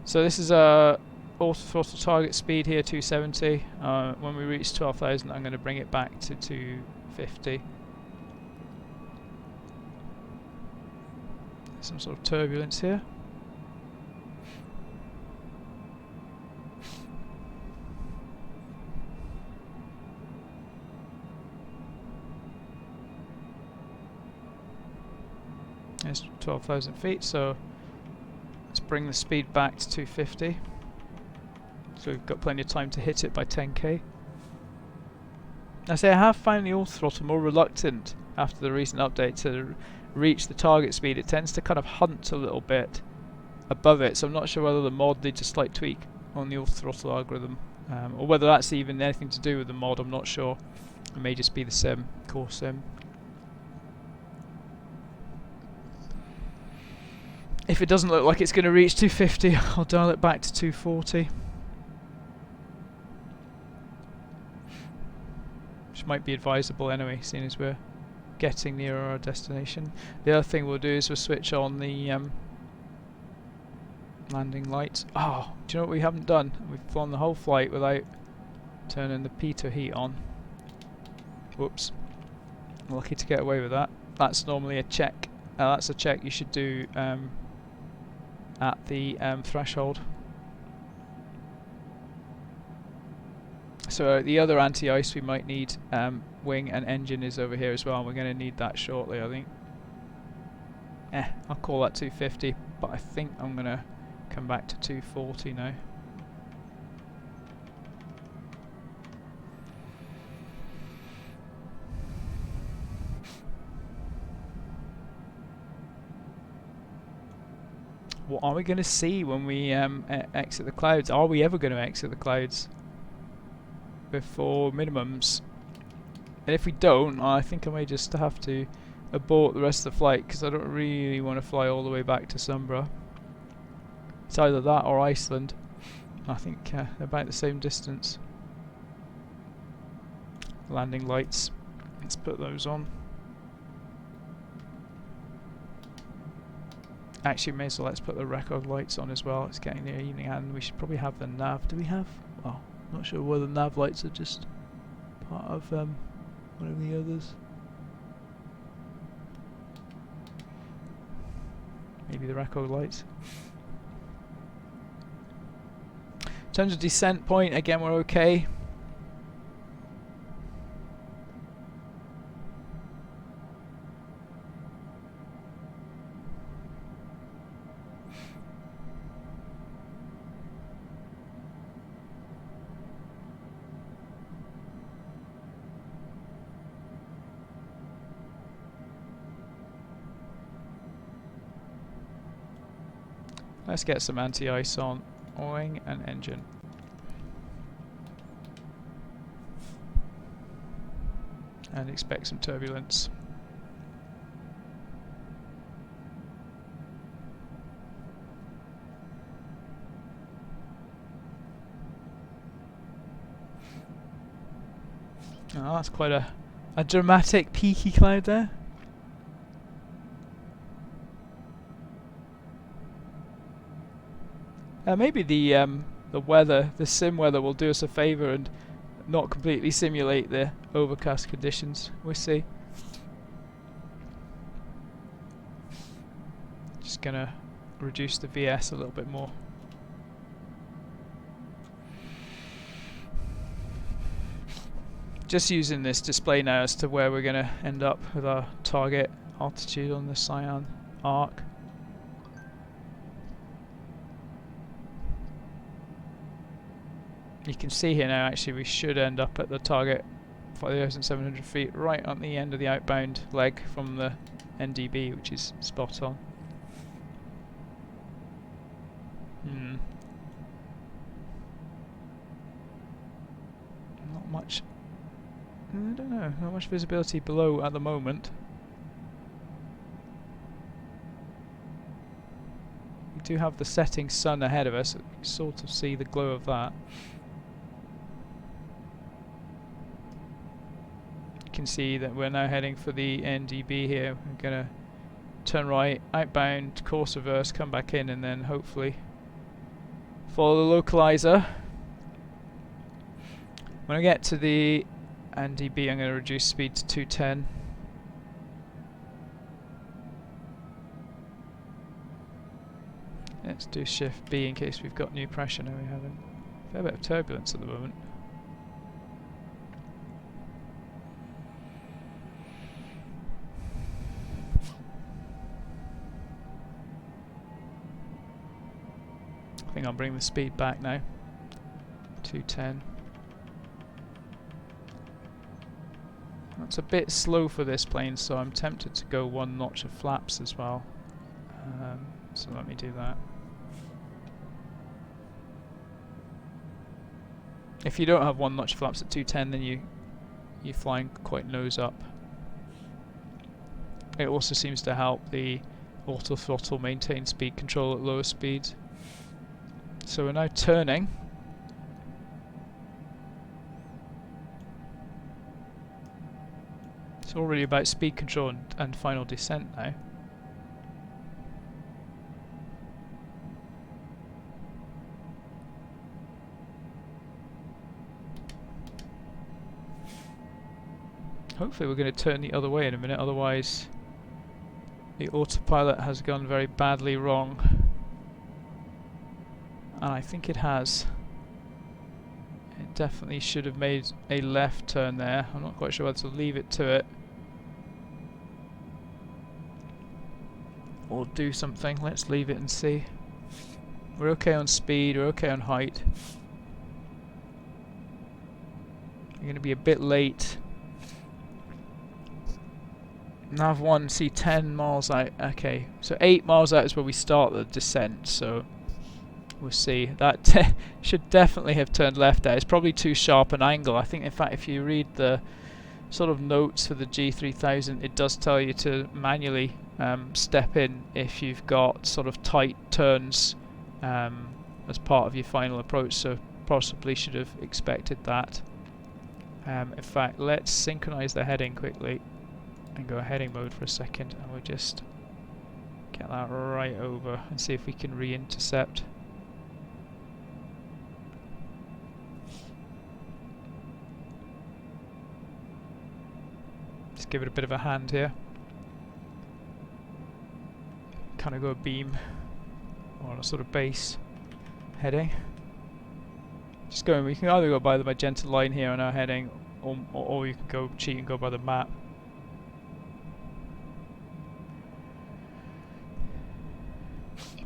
So this is a auto throttle target speed here, 270. When we reach 12,000, I'm going to bring it back to 250. Some sort of turbulence here. There's 12,000 feet, so let's bring the speed back to 250. So we've got plenty of time to hit it by 10k. I say I have found the auto throttle more reluctant after the recent update to reach the target speed. It tends to kind of hunt a little bit above it, so I'm not sure whether the mod needs a slight tweak on the auto throttle algorithm, or whether that's even anything to do with the mod. I'm not sure. It may just be the sim, core sim. If it doesn't look like it's going to reach 250, I'll dial it back to 240. Which might be advisable anyway, seeing as we're getting nearer our destination. The other thing we'll do is we'll switch on the landing lights. Oh, do you know what we haven't done? We've flown the whole flight without turning the pitot heat on. Whoops. Lucky to get away with that. That's normally a check. That's a check you should do at the threshold. So the other anti-ice we might need, wing and engine, is over here as well, and we're going to need that shortly, I think. I'll call that 250, but I think I'm going to come back to 240 now. What are we going to see when we exit the clouds? Are we ever going to exit the clouds before minimums? And if we don't, I think I may just have to abort the rest of the flight, because I don't really want to fly all the way back to Sumburgh. It's either that or Iceland. I think they're about the same distance. Landing lights. Let's put those on. Actually, may as well let's put the record lights on as well. It's getting near evening, and we should probably have the nav. Do we have? Well, not sure whether the nav lights are just part of one of the others. Maybe the record lights. In terms of descent point, again we're okay. Let's get some anti-ice on wing and engine. And expect some turbulence. Oh, that's quite a dramatic peaky cloud there. Maybe the weather, the sim weather, will do us a favour and not completely simulate the overcast conditions. We'll see. Just gonna reduce the VS a little bit more. Just using this display now as to where we're gonna end up with our target altitude on the Cyan arc. You can see here now, actually, we should end up at the target 5,700 feet, right on the end of the outbound leg from the NDB, which is spot on. I don't know, not much visibility below at the moment. We do have the setting sun ahead of us, so we can sort of see the glow of that. You can see that we're now heading for the NDB here. We're going to turn right, outbound, course reverse, come back in, and then hopefully follow the localiser. When I get to the NDB, I'm going to reduce speed to 210. Let's do shift B in case we've got new pressure. Now we haven't. A fair bit of turbulence at the moment. I think I'll bring the speed back now. 210. That's a bit slow for this plane, so I'm tempted to go one notch of flaps as well. So let me do that. If you don't have one notch flaps at 210, then you're flying quite nose up. It also seems to help the auto throttle maintain speed control at lower speeds. So we're now turning. It's already about speed control and final descent now. Hopefully we're going to turn the other way in a minute, otherwise the autopilot has gone very badly wrong. And I think it has. It definitely should have made a left turn there. I'm not quite sure whether to leave it to it or do something. Let's leave it and see. We're okay on speed, we're okay on height. We're going to be a bit late. Nav 1, see 10 miles out. Okay, so 8 miles out is where we start the descent, so we'll see. That should definitely have turned left there. It's probably too sharp an angle. I think, in fact, if you read the sort of notes for the G3000, it does tell you to manually step in if you've got sort of tight turns as part of your final approach, so possibly should have expected that. In fact, let's synchronize the heading quickly and go heading mode for a second, and we'll just get that right over and see if we can re-intercept. Just give it a bit of a hand here. Kind of go a beam or a sort of base heading. Just going, we can either go by the magenta line here on our heading, or you can go cheat and go by the map.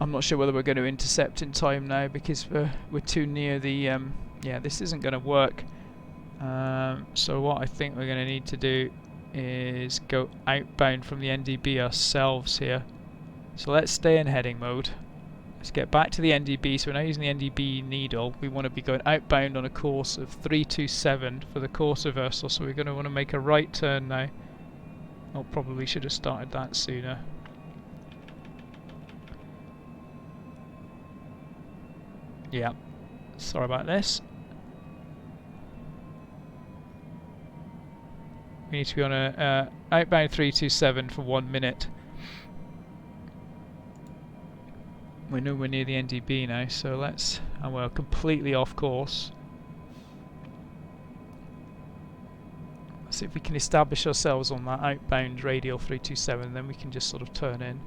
I'm not sure whether we're going to intercept in time now because we're too near the yeah, this isn't going to work. So what I think we're going to need to do is go outbound from the NDB ourselves here. So let's stay in heading mode. Let's get back to the NDB. So we're now using the NDB needle. We want to be going outbound on a course of 327 for the course reversal. So we're going to want to make a right turn now. Oh, probably should have started that sooner. Yeah, sorry about this. We need to be on a outbound 327 for 1 minute. We're nowhere near the NDB now, so let's, and we're completely off course. Let's see if we can establish ourselves on that outbound radial 327, then we can just sort of turn in.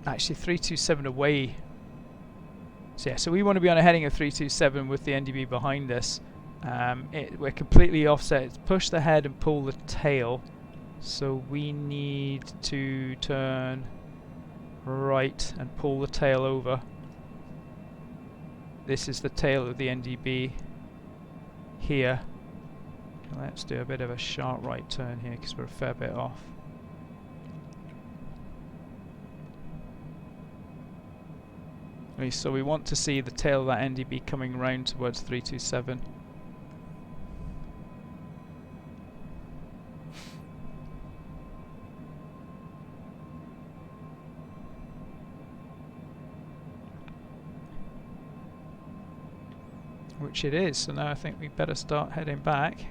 Actually 327 away. So yeah, so we want to be on a heading of 327 with the NDB behind us. We're completely offset. It's push the head and pull the tail. So we need to turn right and pull the tail over. This is the tail of the NDB here. Let's do a bit of a sharp right turn here because we're a fair bit off. So we want to see the tail of that NDB coming round towards 327. Which it is, so now I think we better start heading back.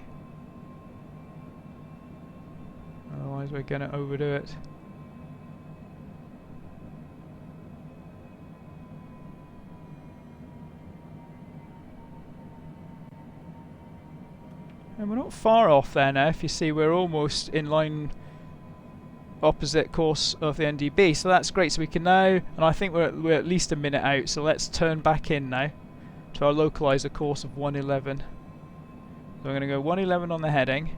Otherwise we're going to overdo it. And we're not far off there now. If you see, we're almost in line opposite course of the NDB, so that's great. So we can now, and I think we're at least a minute out, so let's turn back in now to our localiser course of 111. So we're going to go 111 on the heading.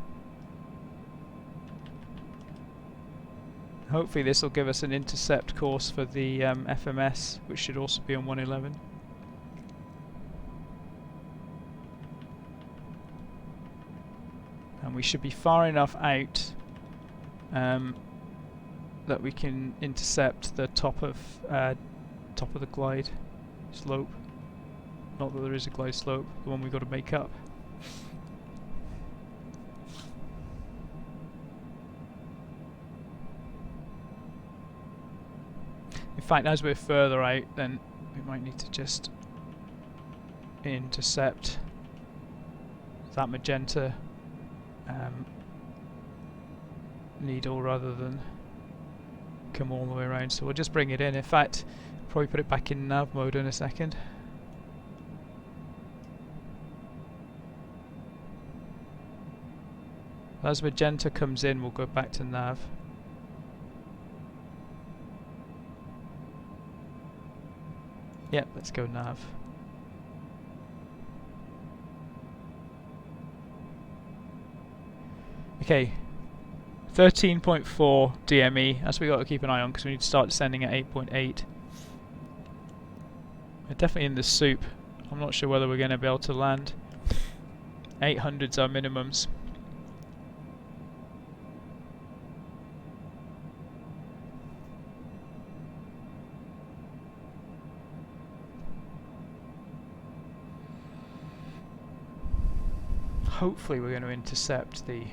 Hopefully this will give us an intercept course for the FMS, which should also be on 111. And we should be far enough out that we can intercept the top of the glide slope. Not that there is a glide slope, the one we've got to make up. In fact, as we're further out, then we might need to just intercept that magenta needle rather than come all the way around. So we'll just bring it in. In fact, probably put it back in nav mode in a second. As magenta comes in, we'll go back to nav. Yep, let's go nav. Okay, 13.4 DME, that's what we got to keep an eye on because we need to start descending at 8.8. We're definitely in the soup. I'm not sure whether we're going to be able to land. 800's our minimums. Hopefully we're going to intercept the...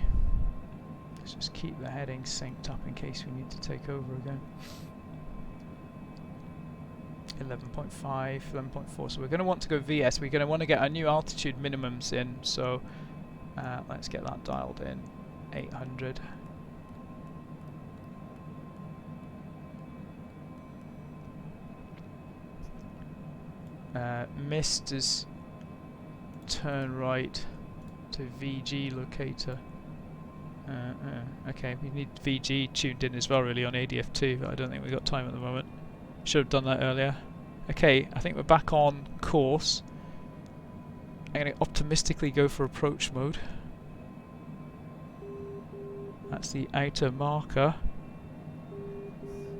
Let's just keep the heading synced up in case we need to take over again. 11.5, 11.4, so we're going to want to go VS. We're going to want to get our new altitude minimums in, so let's get that dialed in. 800. Missed is turn right to VG locator. Okay, we need VG tuned in as well really on ADF2, but I don't think we've got time at the moment. Should have done that earlier. Okay, I think we're back on course. I'm going to optimistically go for approach mode. That's the outer marker.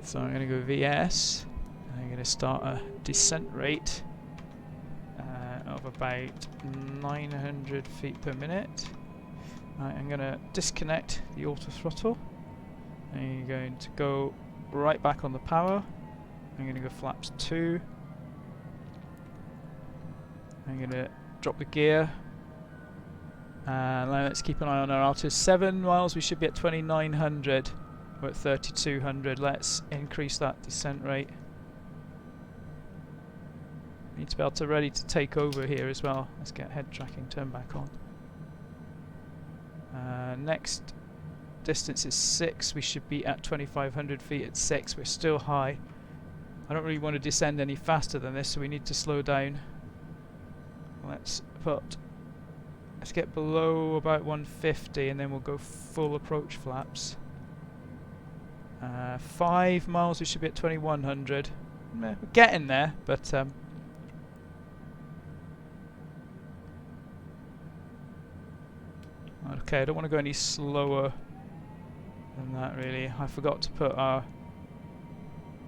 So I'm going to go VS. And I'm going to start a descent rate of about 900 feet per minute. Right, I'm going to disconnect the auto throttle. And you're going to go right back on the power. I'm going to go flaps 2. I'm going to drop the gear. And now let's keep an eye on our altitude. 7 miles, we should be at 2,900. We're at 3,200. Let's increase that descent rate. We need to be able to ready to take over here as well. Let's get head tracking turned back on. Next distance is 6. We should be at 2,500 feet at 6. We're still high. I don't really want to descend any faster than this, so we need to slow down. Let's get below about 150 and then we'll go full approach flaps. 5 miles, we should be at 2,100. We're getting there, but okay, I don't want to go any slower than that really. I forgot to put our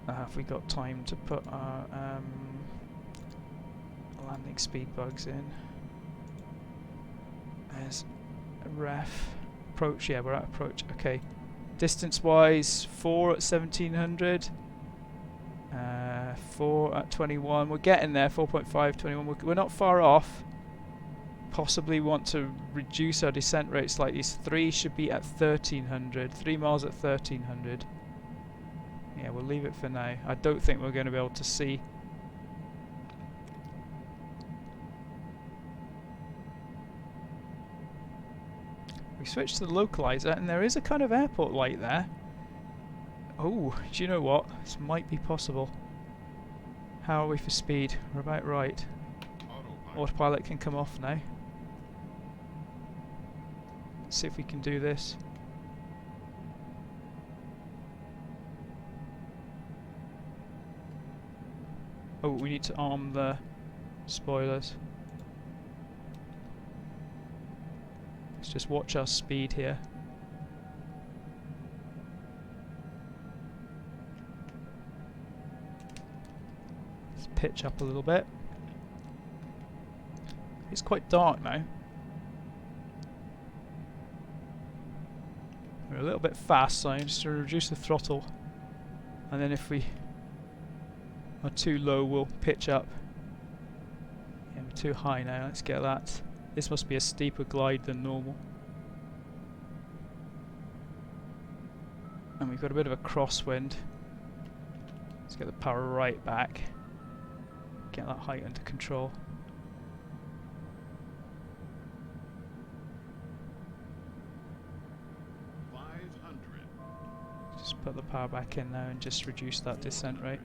have we got time to put our landing speed bugs in? There's a ref. Approach, yeah, we're at approach. Okay. Distance wise, 4 at 1,700. 4 at 21. We're getting there. 4.5, 21. We're not far off. Possibly want to reduce our descent rate slightly. So 3 should be at 1300. 3 miles at 1300. Yeah, we'll leave it for now. I don't think we're going to be able to see. We switched to the localiser, and there is a kind of airport light there. Oh, do you know what? This might be possible. How are we for speed? We're about right. Autopilot can come off now. Let's see if we can do this. Oh, we need to arm the spoilers. Let's just watch our speed here. Let's pitch up a little bit. It's quite dark now. We're a little bit fast, so I'm just to reduce the throttle. And then if we are too low, we'll pitch up. Yeah, we're too high now. Let's get that. This must be a steeper glide than normal. And we've got a bit of a crosswind. Let's get the power right back. Get that height under control. Just put the power back in now and just reduce that descent rate.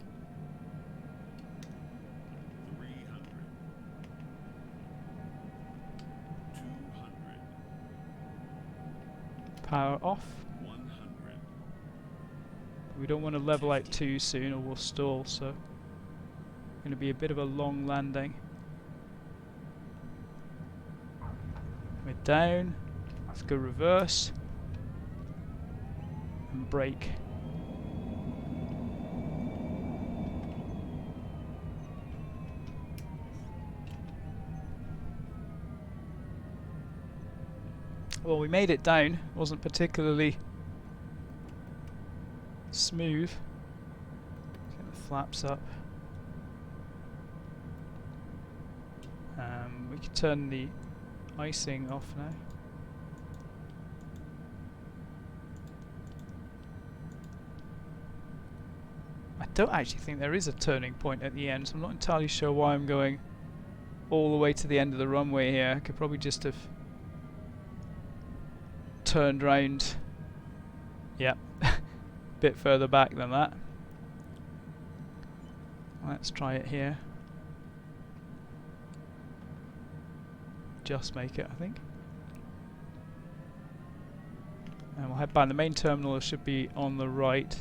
Power off. 100. We don't want to level out too soon or we'll stall, so going to be a bit of a long landing. We're down. Let's go reverse and brake. Well, we made it down. It wasn't particularly smooth. Get the flaps up. We can turn the icing off now. I don't actually think there is a turning point at the end, so I'm not entirely sure why I'm going all the way to the end of the runway here. I could probably just have turned round, yep, a bit further back than that. Let's try it here. Just make it, I think. And we'll head back. The main terminal should be on the right.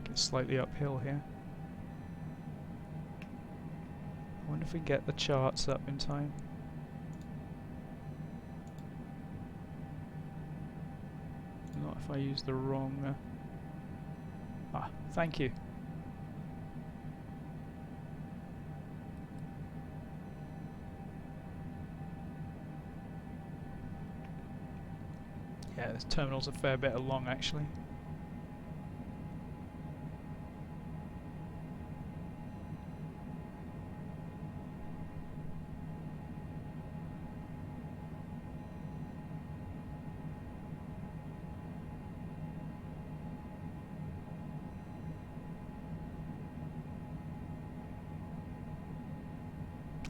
Get slightly uphill here. I wonder if we get the charts up in time. Not if I use the wrong... thank you. Yeah, this terminal's a fair bit along actually.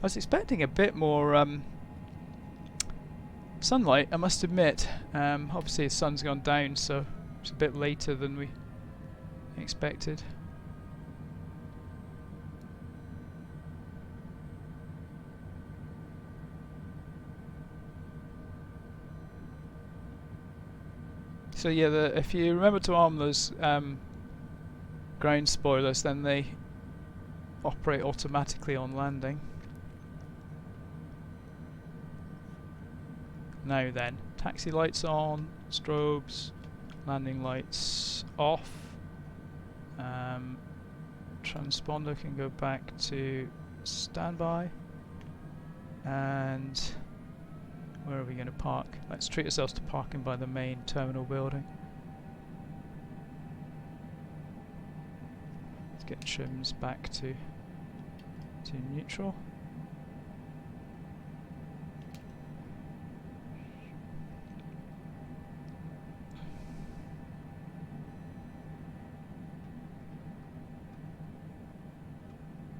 I was expecting a bit more sunlight, I must admit. Obviously the sun's gone down, so it's a bit later than we expected. So yeah, if you remember to arm those ground spoilers, then they operate automatically on landing. Now then, taxi lights on, strobes, landing lights off. Transponder can go back to standby. And where are we going to park? Let's treat ourselves to parking by the main terminal building. get trims back to neutral.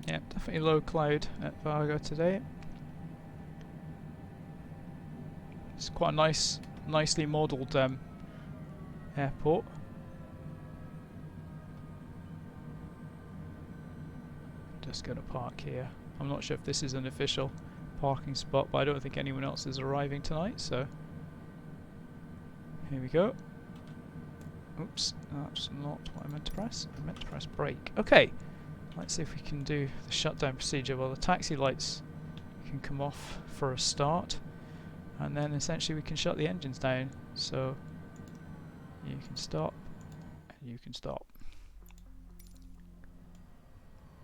Yeah, definitely low cloud at Vagar today. It's quite a nicely modelled airport. Just going to park here. I'm not sure if this is an official parking spot, but I don't think anyone else is arriving tonight, so here we go. Oops, that's not what I meant to press. I meant to press brake. Okay, let's see if we can do the shutdown procedure. Well, the taxi lights can come off for a start, and then essentially we can shut the engines down. So you can stop, and you can stop.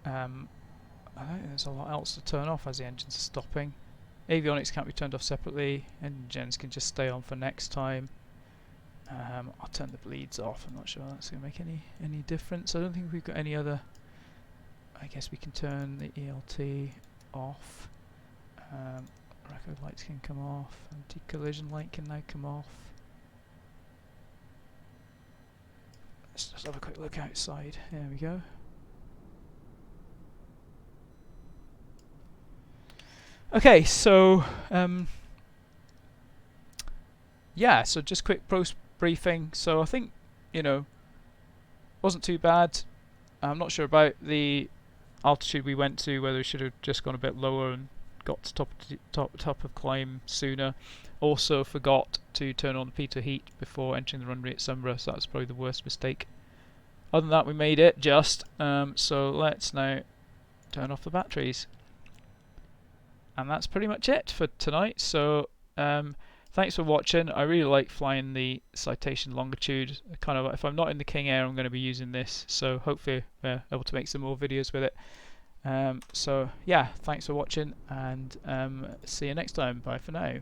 I don't think there's a lot else to turn off as the engines are stopping. Avionics can't be turned off separately. Engines can just stay on for next time. I'll turn the bleeds off. I'm not sure that's going to make any difference. I don't think we've got any other. I guess we can turn the ELT off. Record lights can come off. Anti-collision light can now come off. Let's just have a quick look outside. There we go. Okay, so yeah, so just quick post briefing. So I think, you know, wasn't too bad. I'm not sure about the altitude we went to, whether we should have just gone a bit lower and got to top of climb sooner. Also forgot to turn on the pitot heat before entering the runway at Sumburgh, so that was probably the worst mistake. Other than that, we made it just. So let's now turn off the batteries. And that's pretty much it for tonight. So thanks for watching. I really like flying the Citation Longitude. Kind of, if I'm not in the King Air, I'm going to be using this. So hopefully able to make some more videos with it. So yeah, thanks for watching, and see you next time. Bye for now.